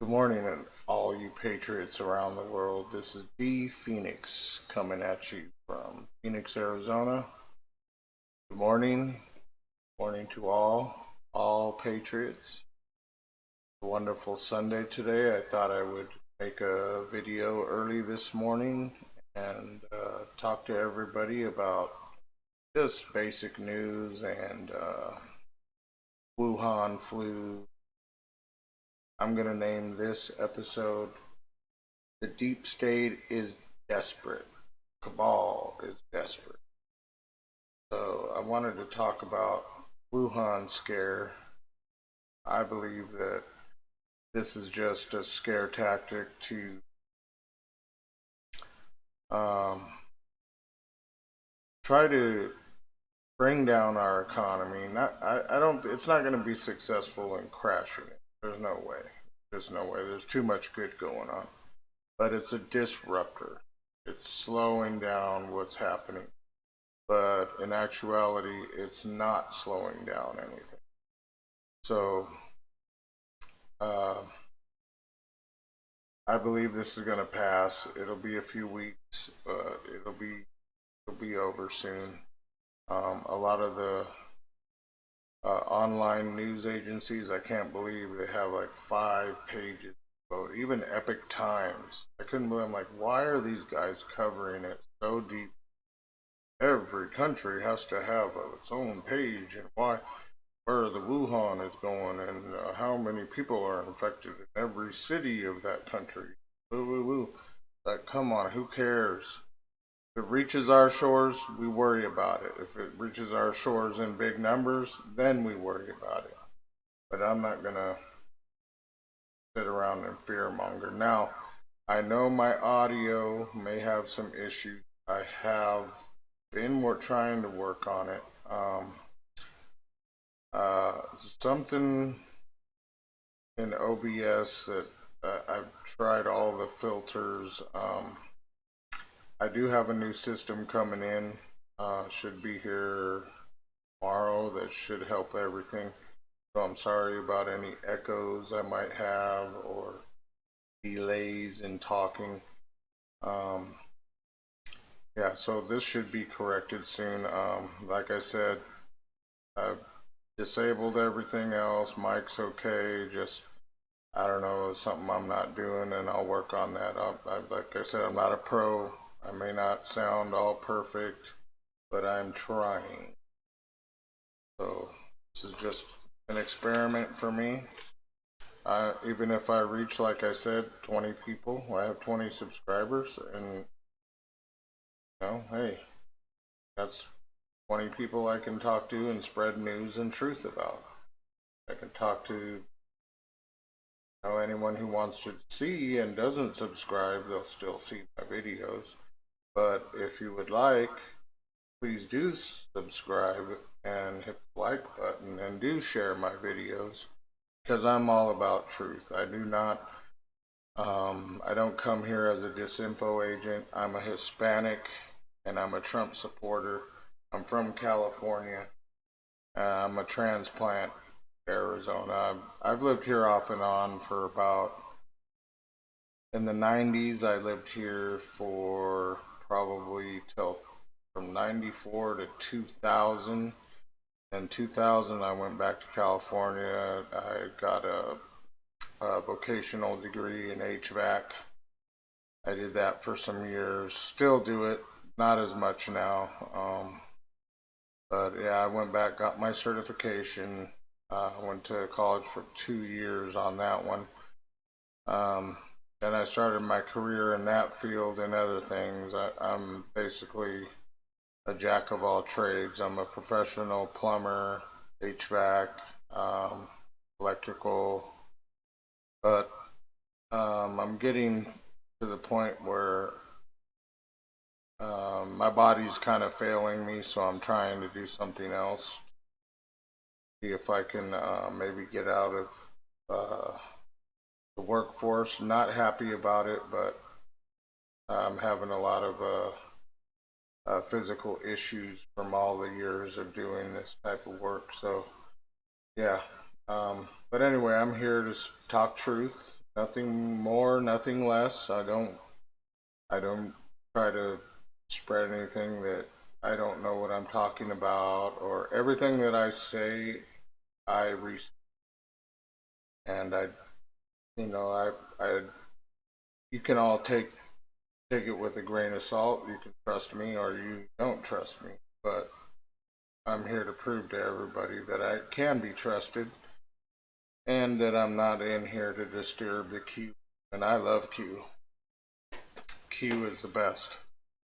Good morning, and all you patriots around the world. This is D Phoenix coming at you from Phoenix, Arizona. Good morning, morning to all patriots. A wonderful Sunday today. I thought I would make a video early this morning and talk to everybody about just basic news and Wuhan flu. I'm gonna name this episode "The Deep State is Desperate. Cabal is Desperate." So I wanted to talk about Wuhan scare. I believe that this is just a scare tactic to um, try to bring down our economy. I don't. It's not going to be successful in crashing it. There's no way. There's no way. There's too much good going on. But it's a disruptor. It's slowing down what's happening. But in actuality, it's not slowing down anything. So uh, I believe this is going to pass. It'll be a few weeks, but it'll be over soon. A lot of the online news agencies, I can't believe they have like 5 pages. So even Epic Times, I couldn't believe. I'm like, why are these guys covering it so deep? Every country has to have its own page, and where the Wuhan is going, and how many people are infected in every city of that country. Woo woo woo. Like, come on, who cares? If it reaches our shores, we worry about it. If it reaches our shores in big numbers, then we worry about it. But I'm not gonna sit around and fearmonger. Now, I know my audio may have some issues. I have been trying to work on it. Something in OBS that I've tried all the filters. I do have a new system coming in. Should be here tomorrow. That should help everything. So I'm sorry about any echoes I might have or delays in talking. Um, yeah, so this should be corrected soon. Like I said, I've disabled everything else. Mic's okay. Just I don't know, something I'm not doing, and I'll work on that. Like I said, I'm not a pro. I may not sound all perfect, but I'm trying. So this is just an experiment for me. Even if I reach, like I said, 20 people, I have 20 subscribers, and hey, that's 20 people I can talk to and spread news and truth about. I can talk to anyone who wants to see and doesn't subscribe, they'll still see my videos. But if you would like, please do subscribe and hit the like button and do share my videos, because I'm all about truth. I don't come here as a disinfo agent. I'm a Hispanic and I'm a Trump supporter. I'm from California. I'm a transplant, Arizona. I've lived here off and on for about, in the 90s, I lived here for probably till from 94 to 2000. In 2000, I went back to California. I got a vocational degree in HVAC. I did that for some years. Still do it, not as much now. But yeah, I went back, got my certification. Went to college for 2 years on that one. Then I started my career in that field and other things. I'm basically a jack of all trades. I'm a professional plumber, HVAC, electrical, but I'm getting to the point where my body's kind of failing me, so I'm trying to do something else. See if I can maybe get out of the workforce. Not happy about it, but I'm having a lot of physical issues from all the years of doing this type of work. So, yeah. But anyway, I'm here to talk truth. Nothing more, nothing less. I don't try to spread anything that I don't know what I'm talking about, or everything that I say, I research. And you know, I, you can all take it with a grain of salt. You can trust me or you don't trust me. But I'm here to prove to everybody that I can be trusted and that I'm not in here to disturb the Q. And I love Q. Q is the best.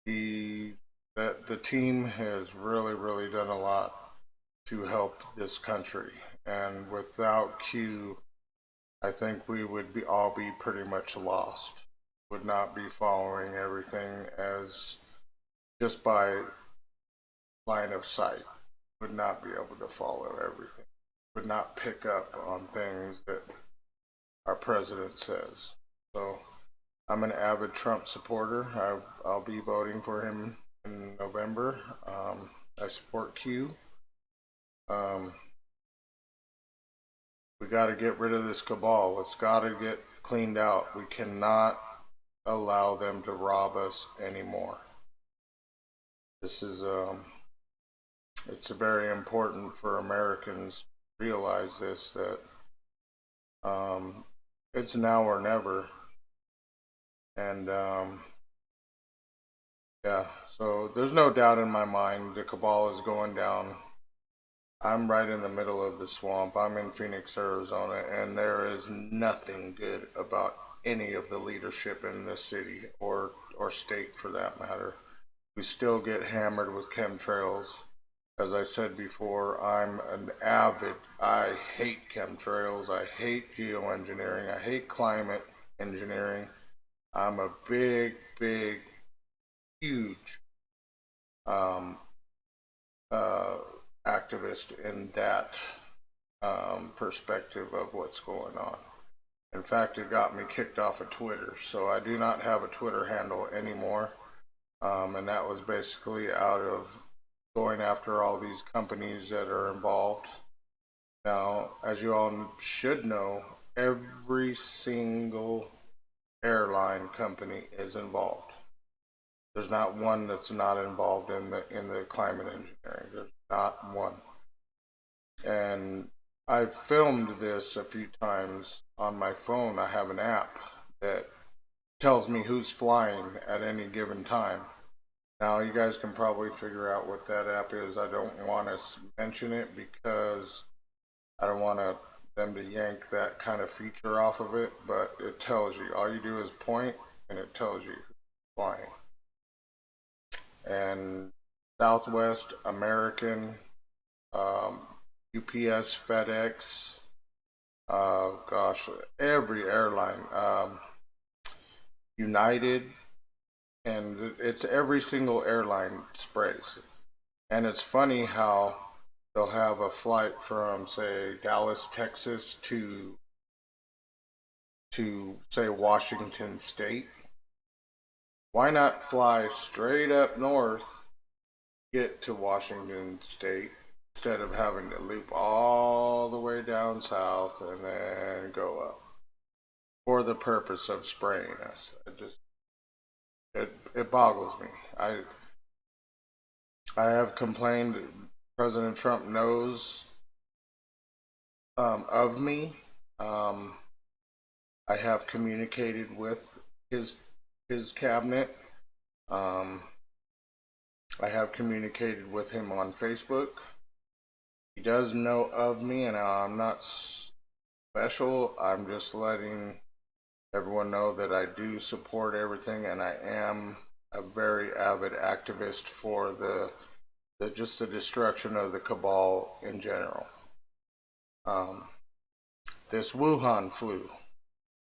He that the team has really done a lot to help this country. And without Q, I think we would be all be pretty much lost. Would not be following everything as just by line of sight. Would not be able to follow everything. Would not pick up on things that our president says. So I'm an avid Trump supporter. I'll be voting for him in November. I support Q. Um, we got to get rid of this cabal. It's got to get cleaned out. We cannot allow them to rob us anymore. This is it's very important for Americans to realize this that um, it's now or never, and yeah. So there's no doubt in my mind the cabal is going down. I'm right in the middle of the swamp. I'm in Phoenix, Arizona, and there is nothing good about any of the leadership in this city or state for that matter. We still get hammered with chemtrails. As I said before, I'm an avid, I hate chemtrails, I hate geoengineering, I hate climate engineering. I'm a big, huge um, uh, activist in that perspective of what's going on. In fact, it got me kicked off of Twitter, so I do not have a Twitter handle anymore. And that was basically out of going after all these companies that are involved. Now, as you all should know, every single airline company is involved. There's not one that's not involved in the climate engineering. There's not one. And I've filmed this a few times on my phone. I have an app that tells me who's flying at any given time. Now, you guys can probably figure out what that app is. I don't want to mention it because I don't want them to yank that kind of feature off of it, but it tells you. All you do is point, and it tells you who's flying. And Southwest, American, UPS, FedEx, gosh, every airline, United, and it's every single airline sprays. And it's funny how they'll have a flight from, say, Dallas, Texas to say Washington State. Why not fly straight up north, get to Washington State, instead of having to loop all the way down south and then go up for the purpose of spraying us? It boggles me. I have complained. President Trump knows of me. Um, I have communicated with his cabinet. Um, I have communicated with him on Facebook. He does know of me, and I'm not special. I'm just letting everyone know that I do support everything, and I am a very avid activist for the just the destruction of the cabal in general. Um, this Wuhan flu,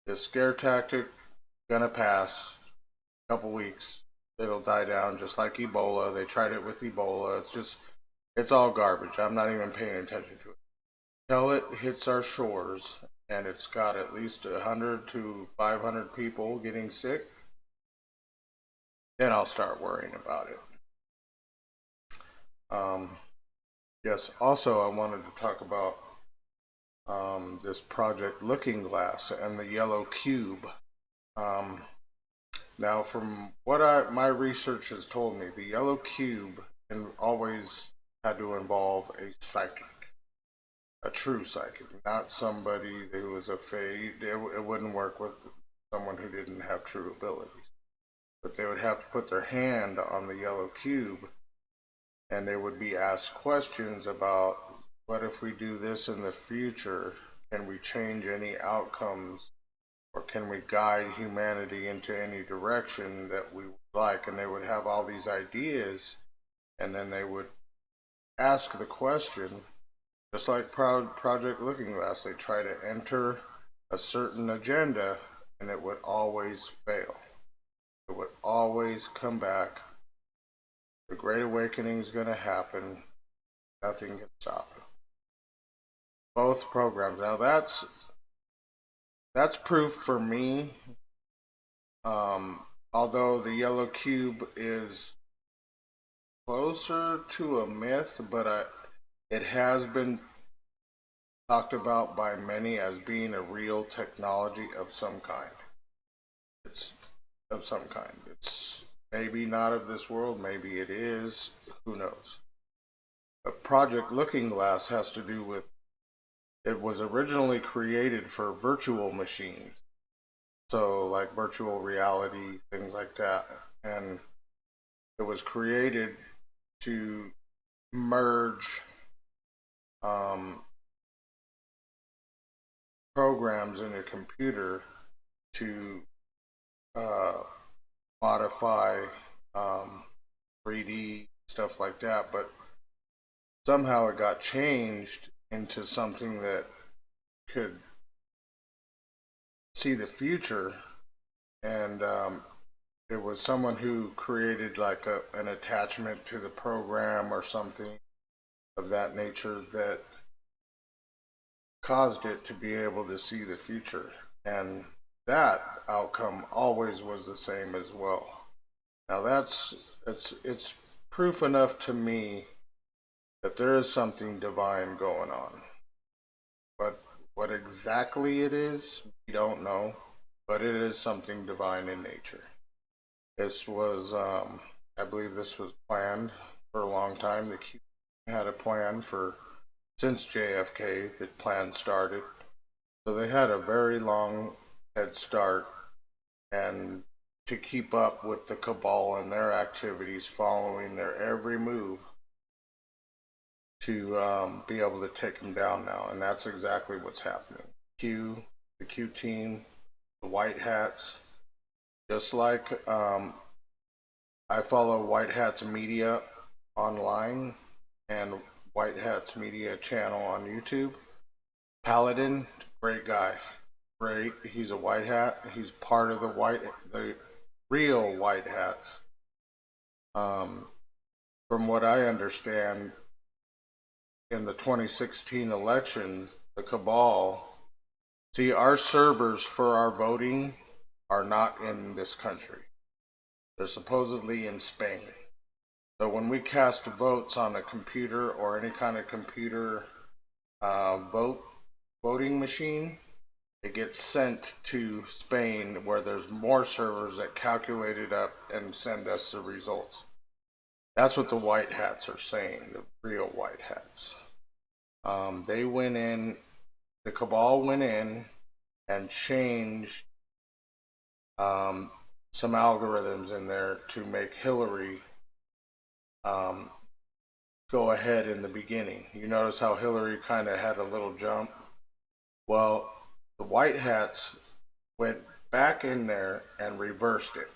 this scare tactic, gonna pass. A couple weeks, it'll die down just like Ebola. They tried it with Ebola. It's all garbage. I'm not even paying attention to it. Till it hits our shores and it's got at least 100 to 500 people getting sick, then I'll start worrying about it. Um, yes, also, I wanted to talk about this project Looking Glass and the yellow cube. Um, Now, from what my research has told me, the yellow cube always had to involve a psychic, a true psychic, not somebody who was a fake. It wouldn't work with someone who didn't have true abilities. But they would have to put their hand on the yellow cube, and they would be asked questions about what if we do this in the future? Can we change any outcomes, or can we guide humanity into any direction that we would like? And they would have all these ideas, and then they would ask the question, just like Project Looking Glass. They try to enter a certain agenda, and it would always fail. It would always come back. The Great Awakening is going to happen. Nothing can stop it. Both programs. Now that's proof for me. Although the yellow cube is closer to a myth, but it has been talked about by many as being a real technology of some kind. It's of some kind. It's maybe not of this world, maybe it is, who knows. But Project Looking Glass has to do with, it was originally created for virtual machines. So like virtual reality, things like that. And it was created to merge programs in a computer to modify 3D stuff like that, but somehow it got changed into something that could see the future, and it was someone who created like an attachment to the program or something of that nature that caused it to be able to see the future, and that outcome always was the same as well. Now it's proof enough to me that there is something divine going on. But what exactly it is, we don't know. But it is something divine in nature. This was, I believe, this was planned for a long time. The Q had a plan for since JFK. The plan started, so they had a very long head start, and to keep up with the cabal and their activities, following their every move, to be able to take them down now, and that's exactly what's happening. The Q team, the white hats, just like I follow White Hats Media online and White Hats Media channel on YouTube. Paladin, great guy, great. He's a white hat. He's part of the real white hats. From what I understand, in the 2016 election, the Cabal, see, our servers for our voting are not in this country. They're supposedly in Spain. So when we cast votes on a computer or any kind of computer voting machine, it gets sent to Spain, where there's more servers that calculate it up and send us the results. That's what the white hats are saying, the real white hats. They went in, the Cabal went in and changed some algorithms in there to make Hillary go ahead in the beginning. You notice how Hillary kind of had a little jump? Well, the white hats went back in there and reversed it.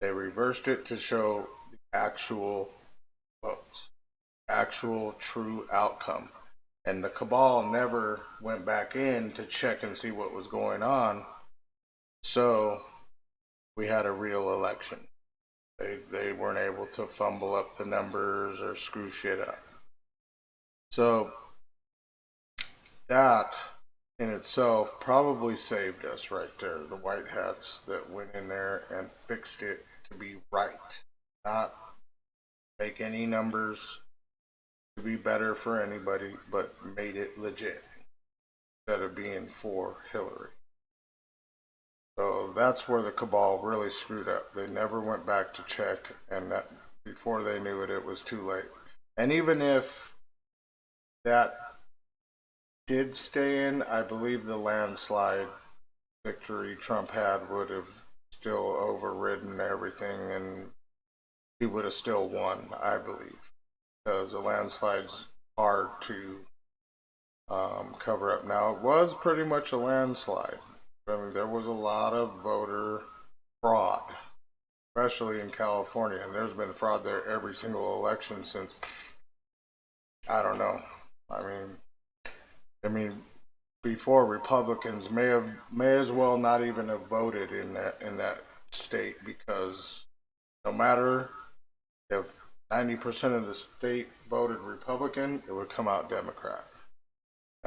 They reversed it to show the actual votes, actual true outcome. And the Cabal never went back in to check and see what was going on. So we had a real election. They weren't able to fumble up the numbers or screw shit up. So that in itself probably saved us right there. The white hats that went in there and fixed it to be right, not make any numbers to be better for anybody, but made it legit. instead of being for Hillary. So that's where the cabal really screwed up. They never went back to check, and that before they knew it, it was too late. And even if that did stay in, I believe the landslide victory Trump had would have still overridden everything, and he would have still won, I believe, because the landslide's hard to cover up. Now, it was pretty much a landslide. I mean, there was a lot of voter fraud, especially in California, and there's been fraud there every single election since, I don't know. I mean, before Republicans may as well not even have voted in that state, because no matter if 90% of the state voted Republican, it would come out Democrat.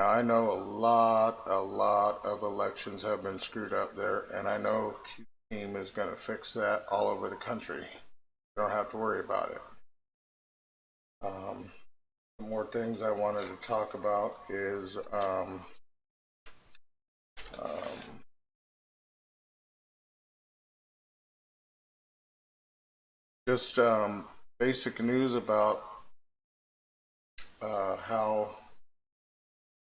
Now I know a lot of elections have been screwed up there, and I know Q team is going to fix that all over the country. You don't have to worry about it. Some more things I wanted to talk about is um, just basic news about how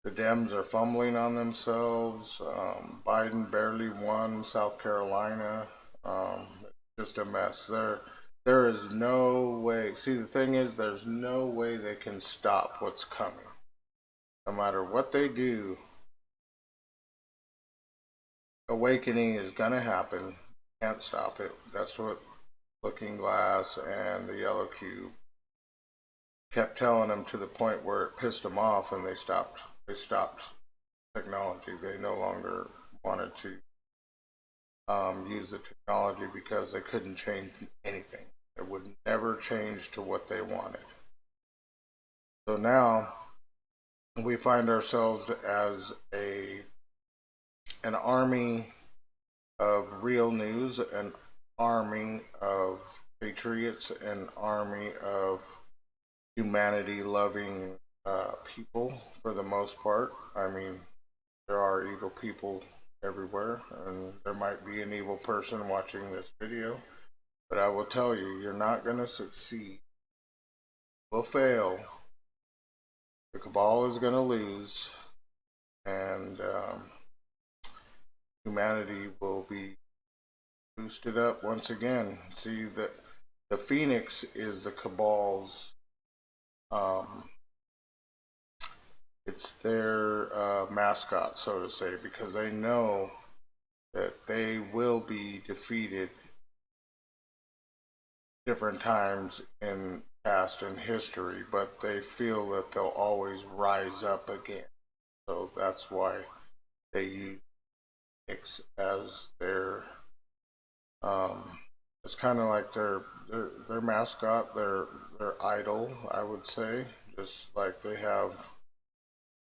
the Dems are fumbling on themselves. Biden barely won South Carolina. Just a mess. There is no way. See, the thing is, there's no way they can stop what's coming. No matter what they do, awakening is gonna happen. Can't stop it. That's what Looking Glass and the Yellow Cube kept telling them, to the point where it pissed them off, and they stopped. They stopped technology. They no longer wanted to use the technology because they couldn't change anything. It would never change to what they wanted. So now we find ourselves as an army of real news, an army of patriots, an army of humanity loving people for the most part. I mean, there are evil people everywhere, and there might be an evil person watching this video, but I will tell you, you're not going to succeed. Will fail. The cabal is going to lose, and humanity will be boosted up once again. See, the phoenix is the cabal's it's their mascot, so to say, because they know that they will be defeated different times in past and history, but they feel that they'll always rise up again. So that's why they use Phoenix as their it's kind of like their mascot, their idol, I would say. Just like they have,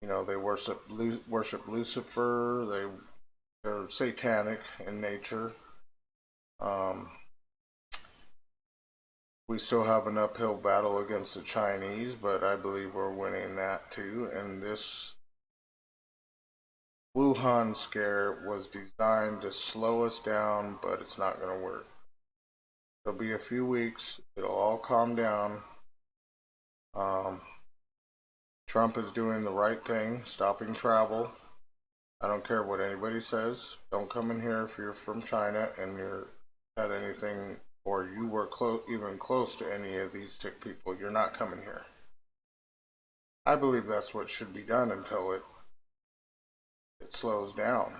they worship Lucifer. They're satanic in nature. Um, we still have an uphill battle against the Chinese, but I believe we're winning that too. And this Wuhan scare was designed to slow us down, but it's not going to work. There'll be a few weeks. It'll all calm down. Trump is doing the right thing, stopping travel. I don't care what anybody says. Don't come in here if you're from China and you're had anything, or you were even close to any of these sick people. You're not coming here. I believe that's what should be done until it slows down.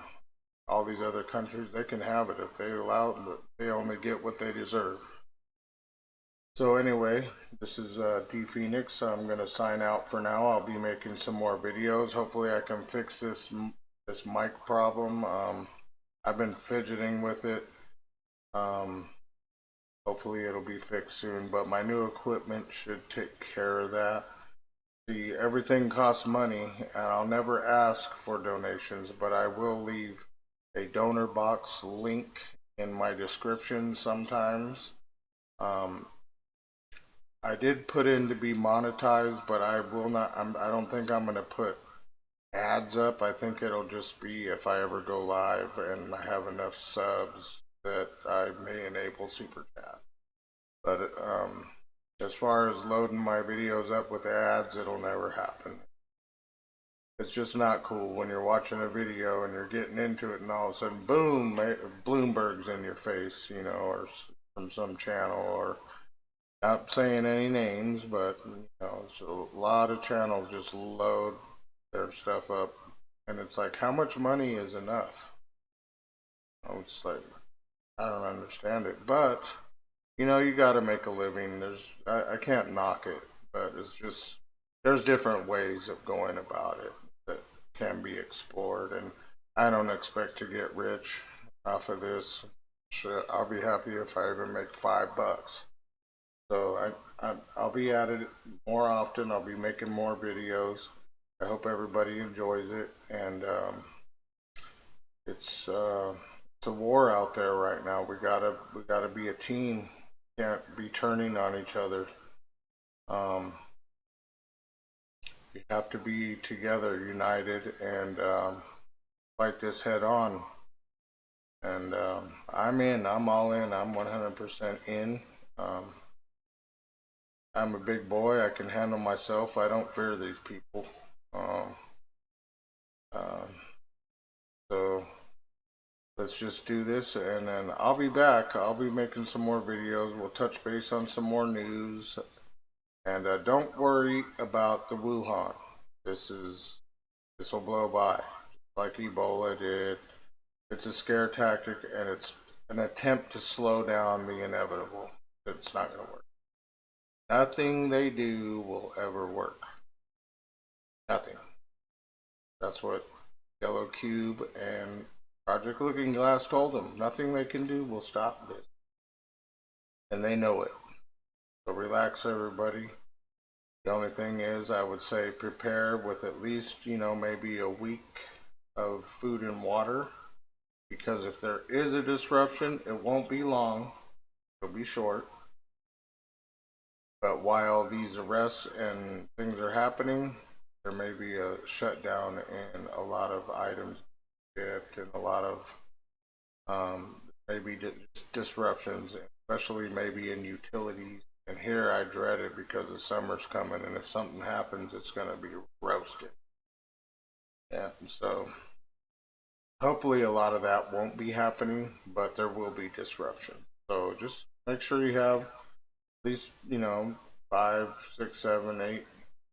All these other countries, they can have it if they allow it, but they only get what they deserve. So anyway, this is D Phoenix. I'm gonna sign out for now. I'll be making some more videos. Hopefully I can fix this mic problem. I've been fidgeting with it. Hopefully it'll be fixed soon, but my new equipment should take care of that. See, everything costs money, and I'll never ask for donations, but I will leave a donor box link in my description sometimes. I did put in to be monetized, but I will not. I don't think I'm going to put ads up. I think it'll just be if I ever go live and I have enough subs that I may enable super chat. But as far as loading my videos up with ads, it'll never happen. It's just not cool when you're watching a video and you're getting into it and all of a sudden, boom, Bloomberg's in your face, you know, or from some channel, or not saying any names, but you know, so a lot of channels just load their stuff up, and it's like, how much money is enough? It's like, I don't understand it, but you know, you got to make a living. I can't knock it, but it's just there's different ways of going about it that can be explored, and I don't expect to get rich off of this. I'll be happy if I even make $5. So I'll be at it more often. I'll be making more videos. I hope everybody enjoys it, and it's a war out there right now. We gotta be a team. Can't be turning on each other. Um, we have to be together, united, and fight this head on. And I'm in. I'm all in. I'm 100% in. I'm a big boy. I can handle myself. I don't fear these people. Um, um, so let's just do this, and then I'll be back. I'll be making some more videos. We'll touch base on some more news, and don't worry about the Wuhan. This will blow by, like Ebola did. It's a scare tactic, and it's an attempt to slow down the inevitable. It's not going to work. Nothing they do will ever work. Nothing. That's what Yellow Cube and Project Looking Glass told them. Nothing they can do will stop this. And they know it. So relax, everybody. The only thing is, I would say prepare with at least, you know, maybe a week of food and water. Because if there is a disruption, it won't be long. It'll be short. But while these arrests and things are happening, there may be a shutdown in a lot of items and a lot of maybe disruptions, especially maybe in utilities. And here I dread it because the summer's coming, and if something happens, it's going to be roasted. Yeah, so hopefully a lot of that won't be happening, but there will be disruption. So just make sure you have at least, you know, 5, 6, 7, 8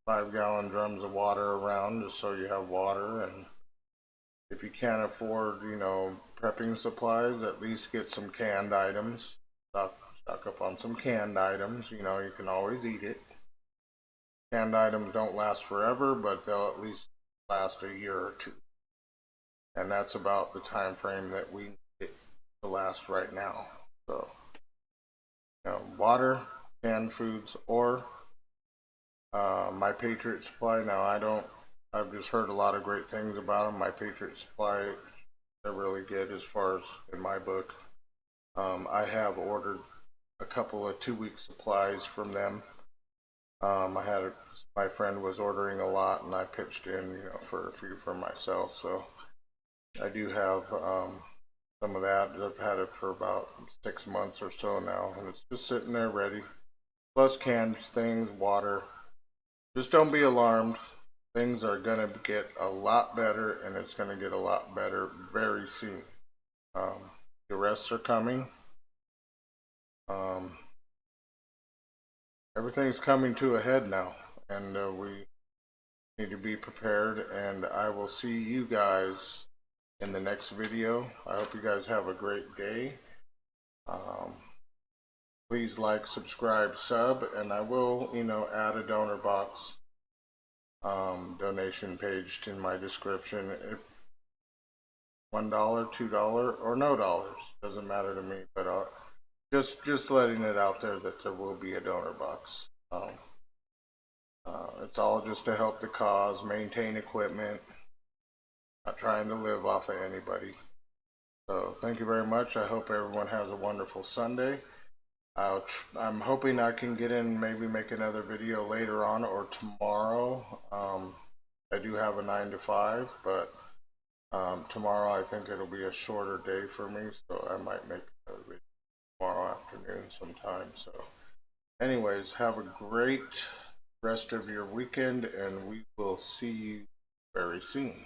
5-gallon drums of water around, just so you have water. And if you can't afford, you know, prepping supplies, at least get some canned items. Stock up on some canned items. You know, you can always eat it. Canned items don't last forever, but they'll at least last a year or two. And that's about the time frame that we need it to last right now. So, you know, water, canned foods, or My Patriot Supply. Now, I've just heard a lot of great things about them. My Patriot Supply, they're really good as far as in my book. I have ordered a couple of 2-week supplies from them. My friend was ordering a lot, and I pitched in, you know, for a few for myself. So I do have some of that. I've had it for about 6 months or so now, and it's just sitting there ready. Plus canned things, water. Just don't be alarmed. Things are going to get a lot better, and it's going to get a lot better very soon. The arrests are coming. Everything's coming to a head now, and we need to be prepared. And I will see you guys in the next video. I hope you guys have a great day. Please like, subscribe, sub, and I will, you know, add a donor box donation page in my description. If $1, $2, or no dollars, doesn't matter to me. But just letting it out there that there will be a donor box. It's all just to help the cause, maintain equipment. Not trying to live off of anybody. So thank you very much. I hope everyone has a wonderful Sunday. I'm hoping I can get in, maybe make another video later on or tomorrow. I do have a 9 to 5, but tomorrow I think it'll be a shorter day for me, so I might make a video tomorrow afternoon sometime. So, anyways, have a great rest of your weekend, and we will see you very soon.